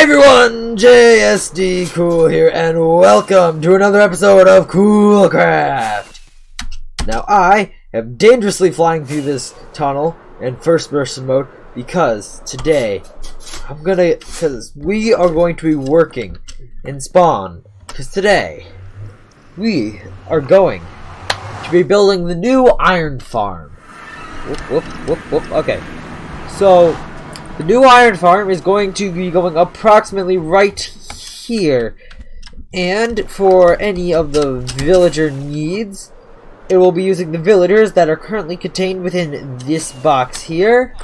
Everyone, JSD Cool here, and welcome to another episode of Coolcraft. Now, I am dangerously flying through this tunnel in first-person mode because today we are going to be working in Spawn. Because today we are going to be building the new iron farm. Whoop. Okay, so the new iron farm is going to be going approximately right here, and for any of the villager needs, it will be using the villagers that are currently contained within this box here.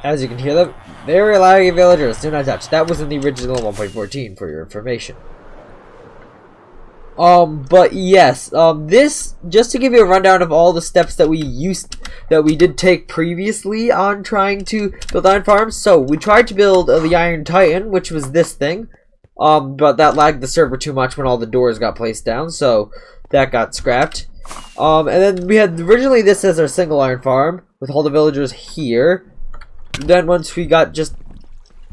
As you can hear them, very laggy villagers, do not touch. That was in the original 1.14 for your information. But yes, this, just to give you a rundown of all the steps that we did take previously on trying to build iron farms. So, we tried to build the Iron Titan, which was this thing, but that lagged the server too much when all the doors got placed down, so that got scrapped. And then we had originally this as our single iron farm, with all the villagers here. Then once we just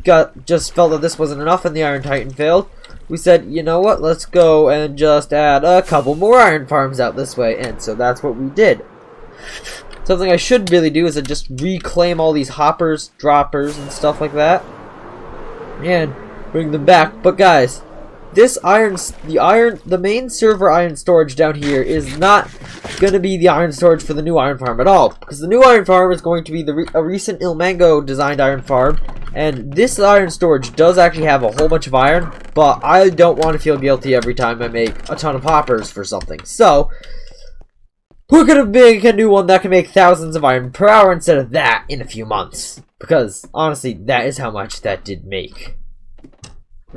felt that this wasn't enough and the Iron Titan failed, we said, you know what, let's go and just add a couple more iron farms out this way, and so that's what we did. Something I should really do is just reclaim all these hoppers, droppers, and stuff like that, and bring them back. But guys, this the main server iron storage down here is not gonna be the iron storage for the new iron farm at all, because the new iron farm is going to be a recent Ilmango designed iron farm. And this iron storage does actually have a whole bunch of iron, but I don't want to feel guilty every time I make a ton of hoppers for something. So, we're going to make a new one that can make thousands of iron per hour instead of that in a few months. Because, honestly, that is how much that did make.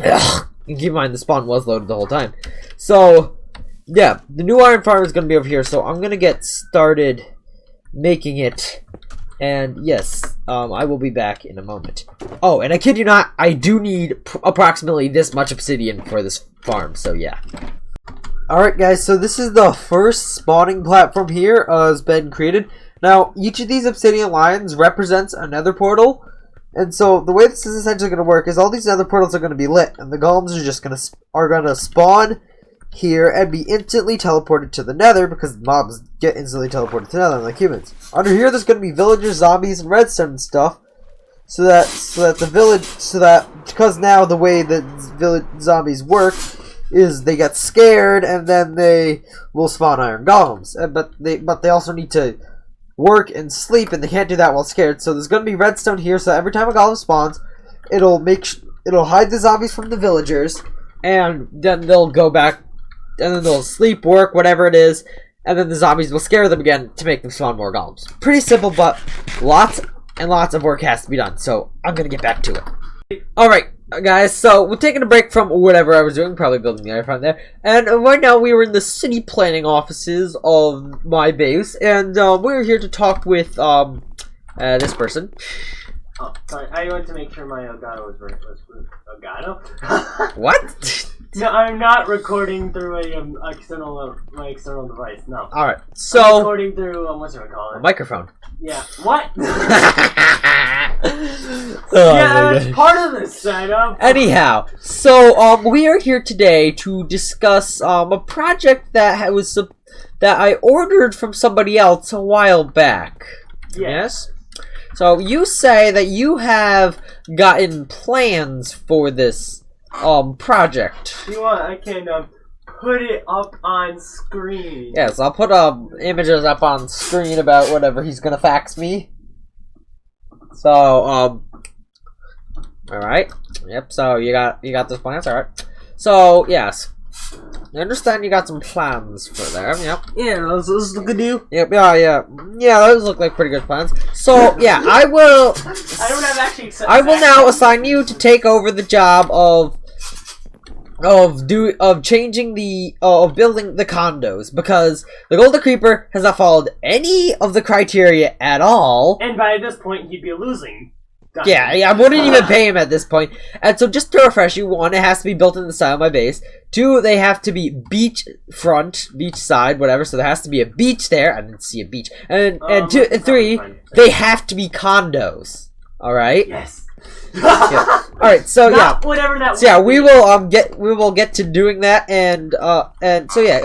Ugh. And keep in mind, the spawn was loaded the whole time. So, yeah, the new iron farm is going to be over here, so I'm going to get started making it. And yes, I will be back in a moment. Oh, and I kid you not, I do need approximately this much obsidian for this farm, so yeah. Alright guys, so this is the first spawning platform here has been created. Now, each of these obsidian lines represents a nether portal. And so, the way this is essentially going to work is all these nether portals are going to be lit, and the golems are just going to spawn here and be instantly teleported to the nether, because mobs get instantly teleported to the nether like humans. Under here there's going to be villagers, zombies, and redstone and stuff, because now the way that village zombies work is they get scared and then they will spawn iron golems, but they also need to work and sleep, and they can't do that while scared. So there's going to be redstone here, so every time a golem spawns, it'll hide the zombies from the villagers, and then they'll go back. And then they'll sleep, work, whatever it is, and then the zombies will scare them again to make them spawn more golems. Pretty simple, but lots and lots of work has to be done, so I'm gonna get back to it. Alright, guys, so we're taking a break from whatever I was doing, probably building the iron farm there, and right now we were in the city planning offices of my base, and we're here to talk with this person. Oh, sorry, I wanted to make sure my Elgato was Elgato? What? No, I'm not recording through my external device. No. All right. So I'm recording through what's it called? A microphone. Yeah. What? Oh, yeah, that's part of the setup. Anyhow, so we are here today to discuss a project that I ordered from somebody else a while back. Yes. So you say that you have gotten plans for this project. You want? I can put it up on screen. Yes, I'll put images up on screen about whatever he's gonna fax me. So all right. Yep. So you got those plans. All right. So yes, I understand you got some plans for them. Yep. Yeah, those look good to you. Yep. Yeah. Those look like pretty good plans. So yeah, I will. I don't have actually. I will now assign you to take over the job of changing of building the condos, because the Golden Creeper has not followed any of the criteria at all. And by this point, he'd be losing. Yeah, I wouldn't even pay him at this point. And so, just to refresh you, 1, it has to be built in the style of my base. 2, they have to be beach front, beach side, whatever. So there has to be a beach there. I didn't see a beach. And 3, they have to be condos. All right. Yes. Yeah. All right, so yeah, whatever that. so yeah, we will get to doing that, and so yeah,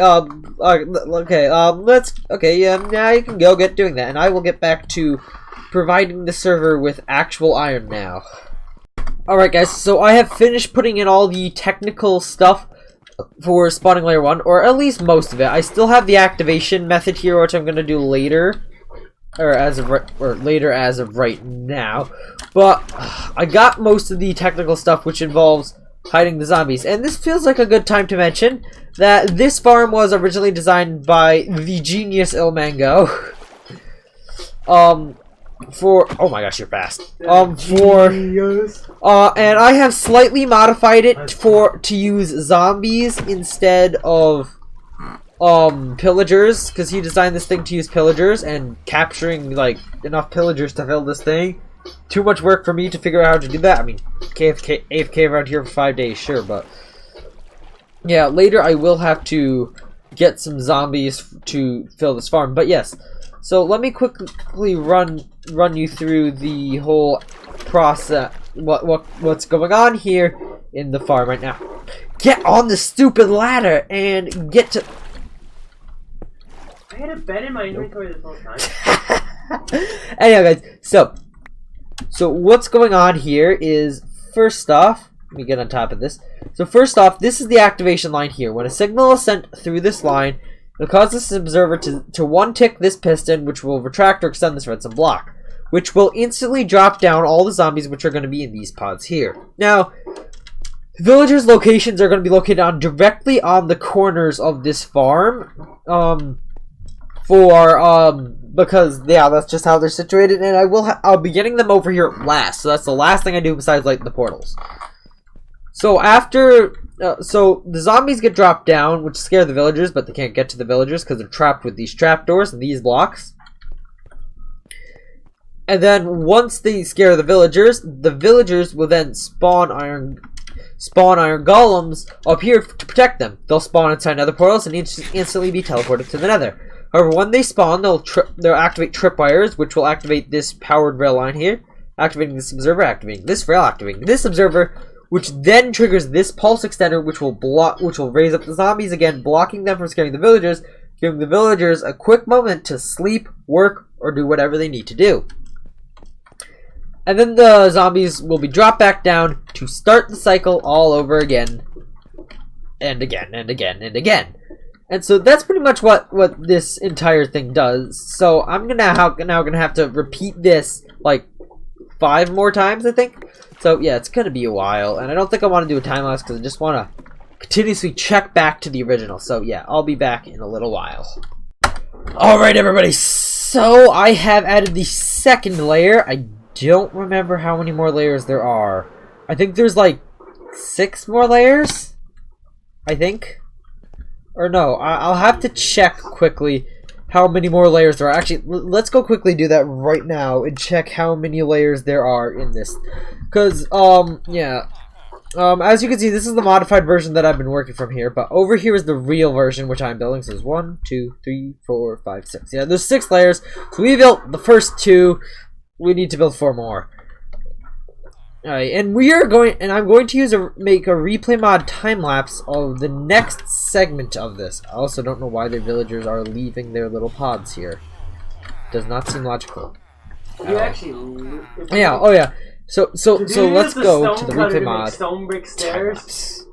now you can go get doing that, and I will get back to providing the server with actual iron now. All right, guys, so I have finished putting in all the technical stuff for spawning layer 1, or at least most of it. I still have the activation method here, which I'm gonna do later. Or later as of right now, but I got most of the technical stuff, which involves hiding the zombies. And this feels like a good time to mention that this farm was originally designed by the genius Ilmango. For oh my gosh, you're fast. And I have slightly modified it to use zombies instead of pillagers, because he designed this thing to use pillagers, and capturing like enough pillagers to fill this thing, too much work for me to figure out how to do that. I mean, AFK around here for 5 days, sure, but yeah, later I will have to get some zombies to fill this farm. But yes, so let me quickly run you through the whole process, what's going on here in the farm right now. Get on the stupid ladder and get to. I had a bed in my inventory this whole time. Anyway, guys, so what's going on here is, first off, let me get on top of this. So first off, this is the activation line here. When a signal is sent through this line, it'll cause this observer to one-tick this piston, which will retract or extend this redstone block, which will instantly drop down all the zombies, which are going to be in these pods here. Now, villagers' locations are going to be located directly on the corners of this farm. Because yeah, that's just how they're situated, and I'll be getting them over here last. So that's the last thing I do besides lighting the portals. So after, so the zombies get dropped down, which scare the villagers, but they can't get to the villagers because they're trapped with these trapdoors and these blocks. And then once they scare the villagers will then spawn iron golems up here to protect them. They'll spawn inside nether portals and instantly be teleported to the nether. However, when they spawn, they'll activate tripwires, which will activate this powered rail line here, activating this observer, activating this rail, activating this observer, which then triggers this pulse extender, which will raise up the zombies again, blocking them from scaring the villagers, giving the villagers a quick moment to sleep, work, or do whatever they need to do. And then the zombies will be dropped back down to start the cycle all over again, and again, and again, and again. And so that's pretty much what this entire thing does. So I'm now gonna have to repeat this like 5 more times, I think. So yeah, it's gonna be a while, and I don't think I want to do a time lapse because I just want to continuously check back to the original. So yeah, I'll be back in a little while. All right, everybody. So I have added the second layer. I don't remember how many more layers there are. I think there's like 6 more layers. I think. Or no, I'll have to check quickly how many more layers there are. Actually, let's go quickly do that right now and check how many layers there are in this. Because, yeah. As you can see, this is the modified version that I've been working from here. But over here is the real version, which I'm building. So there's 1, 2, 3, 4, 5, 6. Yeah, there's 6 layers. So we built the first 2. We need to build 4 more. Alright, and I'm going to make a replay mod time lapse of the next segment of this. I also don't know why the villagers are leaving their little pods here. Does not seem logical. You actually, yeah, oh yeah. So let's go to the replay mod. Stone brick stairs.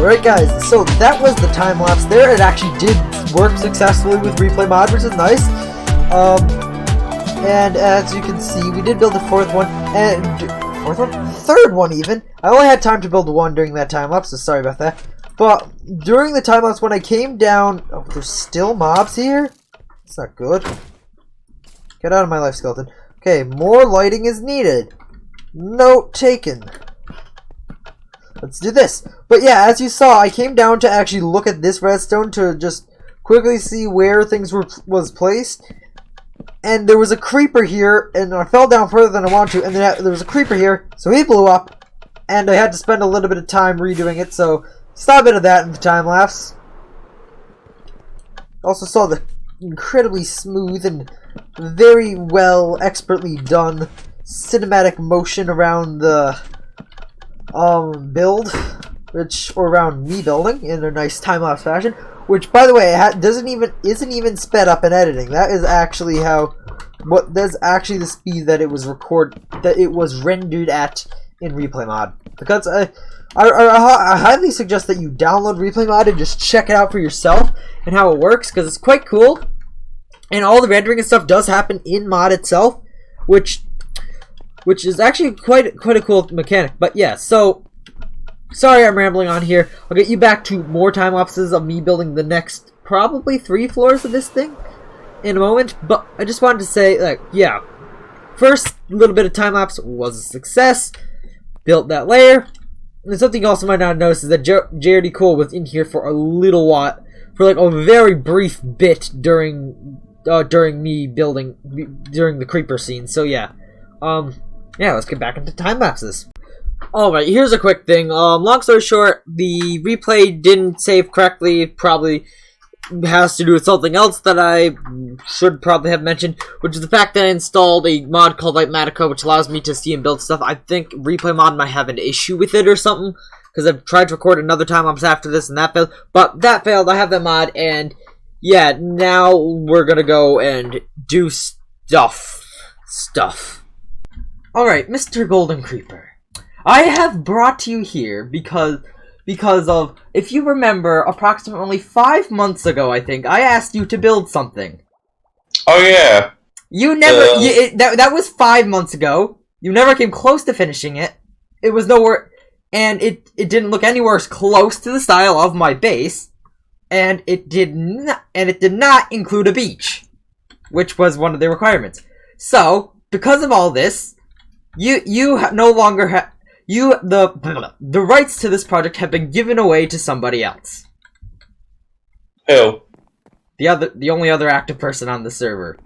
Alright guys, so that was the time lapse there. It actually did work successfully with replay mod, which is nice. And as you can see, we did build a third one even. I only had time to build one during that time lapse, so sorry about that. But during the time lapse when I came down, oh, there's still mobs here? That's not good. Get out of my life, skeleton. Okay, more lighting is needed. Note taken. Let's do this. But yeah, as you saw, I came down to actually look at this redstone to just quickly see where things was placed. And there was a creeper here, and I fell down further than I wanted to, and then there was a creeper here, so he blew up, and I had to spend a little bit of time redoing it, so saw a bit of that in the time lapse. Also saw the incredibly smooth and very well, expertly done cinematic motion around the build, or around me building in a nice time-lapse fashion, which, by the way, isn't even sped up in editing. That is actually that's actually the speed that it was rendered at in replay mod. Because I highly suggest that you download replay mod and just check it out for yourself and how it works, because it's quite cool, and all the rendering and stuff does happen in mod itself, which is actually quite a cool mechanic. But yeah, so sorry I'm rambling on here. I'll get you back to more time lapses of me building the next probably 3 floors of this thing in a moment. But I just wanted to say, like, yeah, first little bit of time lapse was a success. Built that layer. And something you also might not notice is that JRD Cool was in here for a little while, for like a very brief bit during me building during the creeper scene. So yeah. Yeah, let's get back into time lapses. Alright, here's a quick thing. Long story short, the replay didn't save correctly. Probably has to do with something else that I should probably have mentioned, which is the fact that I installed a mod called Lightmatica, which allows me to see and build stuff. I think replay mod might have an issue with it or something, because I've tried to record another time lapse after this and that failed. But that failed. I have that mod, and yeah, now we're gonna go and do stuff. Alright, Mr. Golden Creeper. I have brought you here because of, if you remember, approximately 5 months ago, I think, I asked you to build something. Oh, yeah. You never, that was 5 months ago. You never came close to finishing it. It was nowhere, and it didn't look anywhere close to the style of my base, and it did not include a beach, which was one of the requirements. So, because of all this, you no longer have the rights to this project have been given away to somebody else. Who? The only other active person on the server.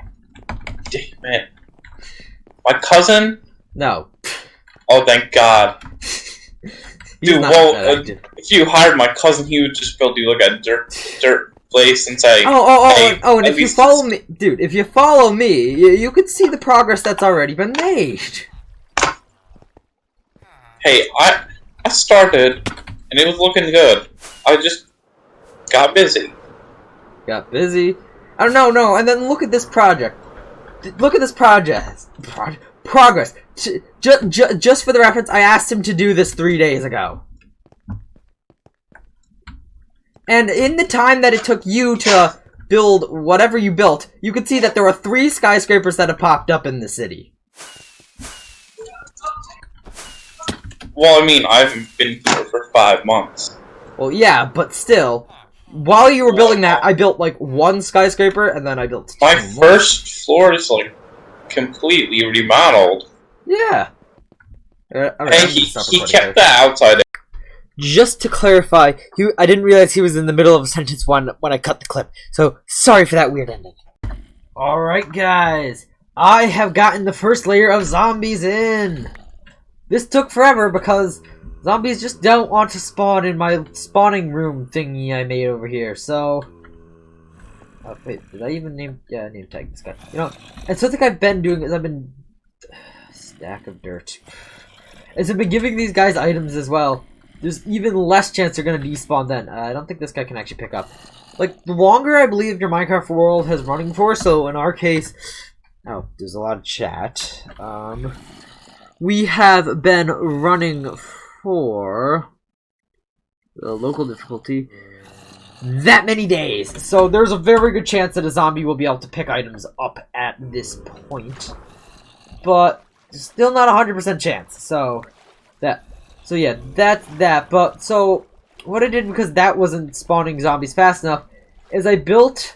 Damn it. My cousin? No. Oh, thank God. Dude, well, if you hired my cousin, he would just build you like a dirt place and say, and if you follow me, dude, if you follow me, you could see the progress that's already been made. Hey, I started, and it was looking good. I just got busy. Got busy? I don't know, no, and then look at this project. Look at this progress. Just for the reference, I asked him to do this 3 days ago. And in the time that it took you to build whatever you built, you could see that there were 3 skyscrapers that have popped up in the city. Well, I mean, I haven't been here for 5 months. Well, yeah, but still, while you were building that, I built like 1 skyscraper, and then I built 2 My more. first floor is like completely remodeled. Yeah. And he kept that outside. Just to clarify, I didn't realize he was in the middle of a sentence when I cut the clip. So, sorry for that weird ending. Alright guys, I have gotten the first layer of zombies in. This took forever because zombies just don't want to spawn in my spawning room thingy I made over here, so... Oh, wait, did I even name... Yeah, I name tag this guy. You know, and something I've been doing is I've been... Stack of dirt. Is I've been giving these guys items as well. There's even less chance they're gonna despawn then. I don't think this guy can actually pick up. Like, the longer I believe your Minecraft world has running for, so in our case... Oh, there's a lot of chat. We have been running for... local difficulty. That many days. So there's a very good chance that a zombie will be able to pick items up at this point. But still not 100% chance. So yeah, that's that. But so what I did, because that wasn't spawning zombies fast enough, is I built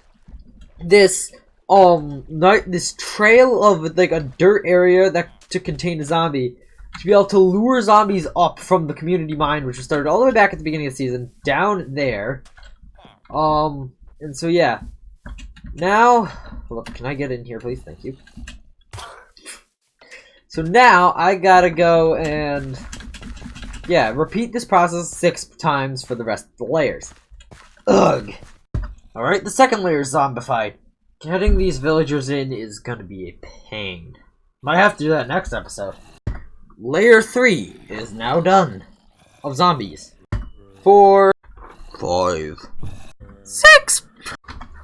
this this trail of like a dirt area that to contain a zombie, to be able to lure zombies up from the community mine, which was started all the way back at the beginning of the season, down there. And so yeah. Now, look, can I get in here, please? Thank you. So now I gotta go and yeah, repeat this process 6 times for the rest of the layers. Ugh. Alright, the second layer is zombified. Getting these villagers in is gonna be a pain. Might have to do that next episode. Layer 3 is now done. Of zombies. 4, 5, 6.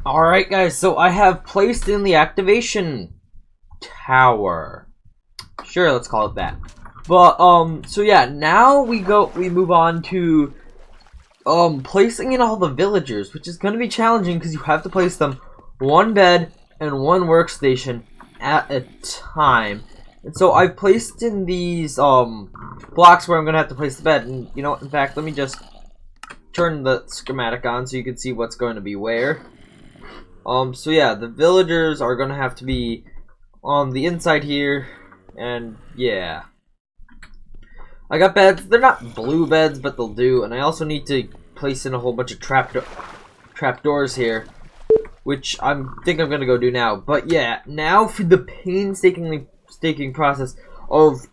Alright guys, so I have placed in the activation tower. Sure, let's call it that. But, so yeah, now we move on to, placing in all the villagers, which is going to be challenging because you have to place them 1 bed and 1 workstation at a time. And so I've placed in these, blocks where I'm going to have to place the bed. And, you know, in fact, let me just turn the schematic on so you can see what's going to be where. So yeah, the villagers are going to have to be on the inside here, and yeah. I got beds. They're not blue beds, but they'll do. And I also need to place in a whole bunch of trap doors here, which I think I'm going to go do now. But yeah, now for the painstaking process of,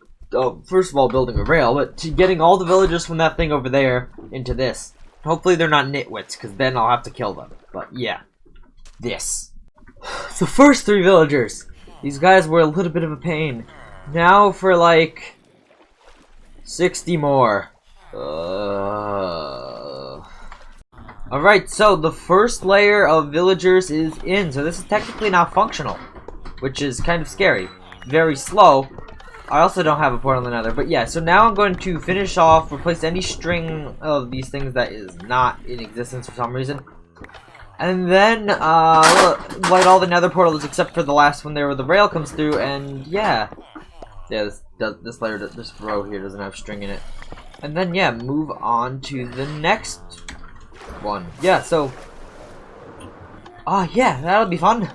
first of all, building a rail, but to getting all the villagers from that thing over there into this. Hopefully they're not nitwits, because then I'll have to kill them. But yeah, this. So first 3 villagers. These guys were a little bit of a pain. Now for like 60 more. Alright, so the first layer of villagers is in. So this is technically now functional, which is kind of scary. Very slow. I also don't have a portal in the nether. But yeah, so now I'm going to finish off, replace any string of these things that is not in existence for some reason. And then, light all the nether portals except for the last one there where the rail comes through, and yeah. Yeah, this row here doesn't have string in it. And then, yeah, move on to the next one. Yeah, so... yeah, that'll be fun.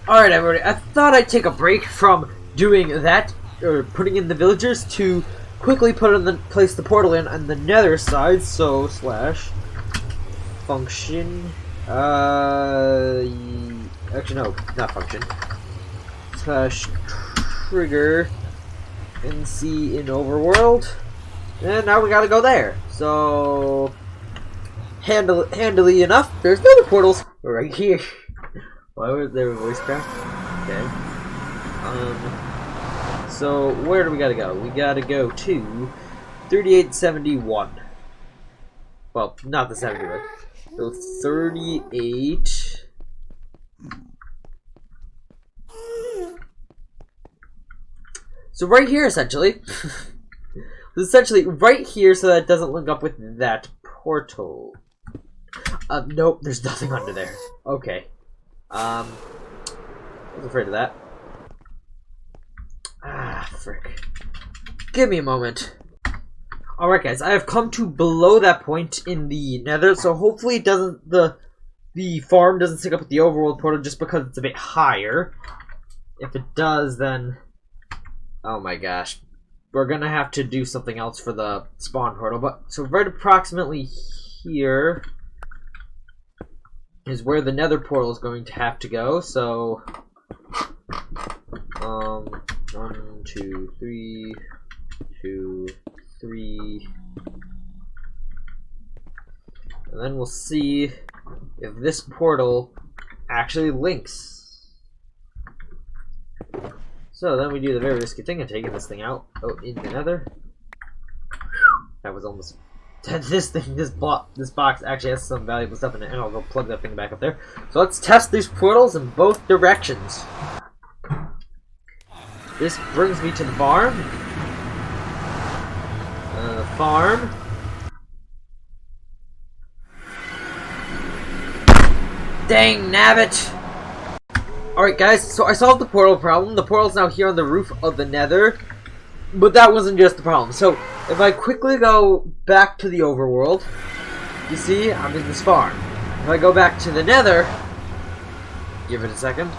Alright, everybody, I thought I'd take a break from doing that, or putting in the villagers, to quickly place the portal in on the nether side, so, slash... function... actually, no, not function. Slash... trigger... NC in overworld, and now we gotta go there. So handily enough, there's nether portals right here. Why was there a voice crack? Okay. So where do we gotta go? We gotta go to 3871. Well, not the 70, but so 38. So right here, essentially. Essentially, right here, so that it doesn't link up with that portal. Nope, there's nothing under there. Okay. I was afraid of that. Ah, frick. Give me a moment. Alright, guys, I have come to below that point in the nether, so hopefully it doesn't, the farm doesn't sync up with the overworld portal just because it's a bit higher. If it does, then... oh my gosh. We're gonna have to do something else for the spawn portal. But so right approximately here is where the nether portal is going to have to go. So 1, 2, 3, 2, 3. And then we'll see if this portal actually links. So then we do the very risky thing of taking this thing out. Oh, in the nether. That was almost... this box actually has some valuable stuff in it, and I'll go plug that thing back up there. So let's test these portals in both directions. This brings me to the farm. Dang nabbit! Alright guys, so I solved the portal problem. The portal's now here on the roof of the nether. But that wasn't just the problem. So, if I quickly go back to the overworld, you see, I'm in this farm. If I go back to the nether, give it a second,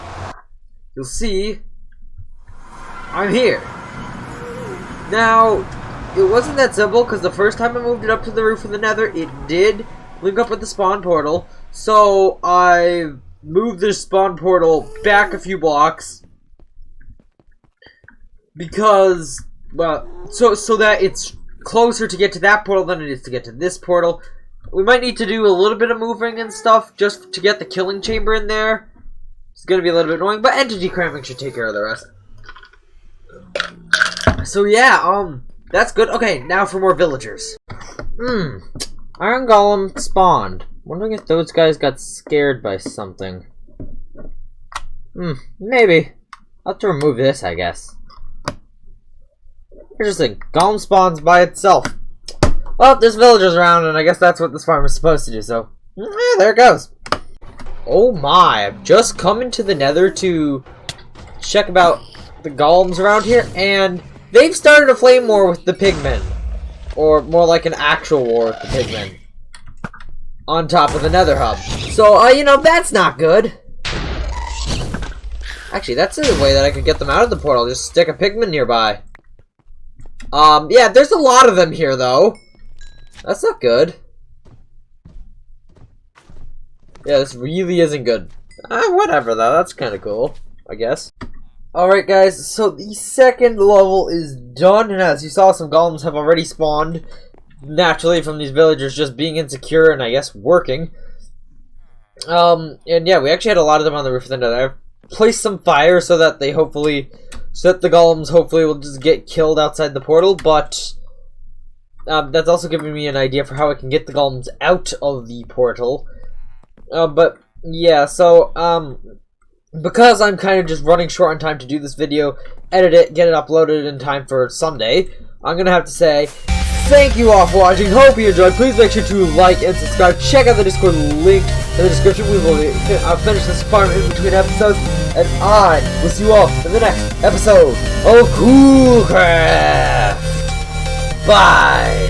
you'll see, I'm here. Now, it wasn't that simple, because the first time I moved it up to the roof of the nether, it did link up with the spawn portal. So, I moved the spawn portal back a few blocks, because, well, so that it's closer to get to that portal than it is to get to this portal. We might need to do a little bit of moving and stuff, just to get the killing chamber in there. It's gonna be a little bit annoying, but entity cramming should take care of the rest. So yeah, that's good. Okay, now for more villagers. Iron Golem spawned. Wondering if those guys got scared by something. Maybe. I'll have to remove this, I guess. Interesting. Golem spawns by itself. Well, there's villagers around, and I guess that's what this farm is supposed to do, so... there it goes. Oh my, I've just come into the nether to check about the golems around here, and they've started a flame war with the pigmen. Or more like an actual war with the pigmen. On top of the nether hub. So, you know, that's not good. Actually, that's a way that I could get them out of the portal. Just stick a pigman nearby. Yeah, there's a lot of them here, though. That's not good. Yeah, this really isn't good. Whatever, though. That's kind of cool, I guess. Alright, guys, so the second level is done, and as you saw, some golems have already spawned. Naturally, from these villagers just being insecure and, I guess, working. And yeah, we actually had a lot of them on the roof of the nether. I've placed some fire so that they hopefully... So that the golems hopefully will just get killed outside the portal, but... that's also giving me an idea for how I can get the golems out of the portal. But, yeah, so, because I'm kind of just running short on time to do this video, edit it, get it uploaded in time for Sunday, I'm gonna have to say, thank you all for watching, hope you enjoyed, please make sure to like and subscribe, check out the Discord link in the description, we will finish this farm in between episodes, and I will see you all in the next episode of Coolcraft! Bye!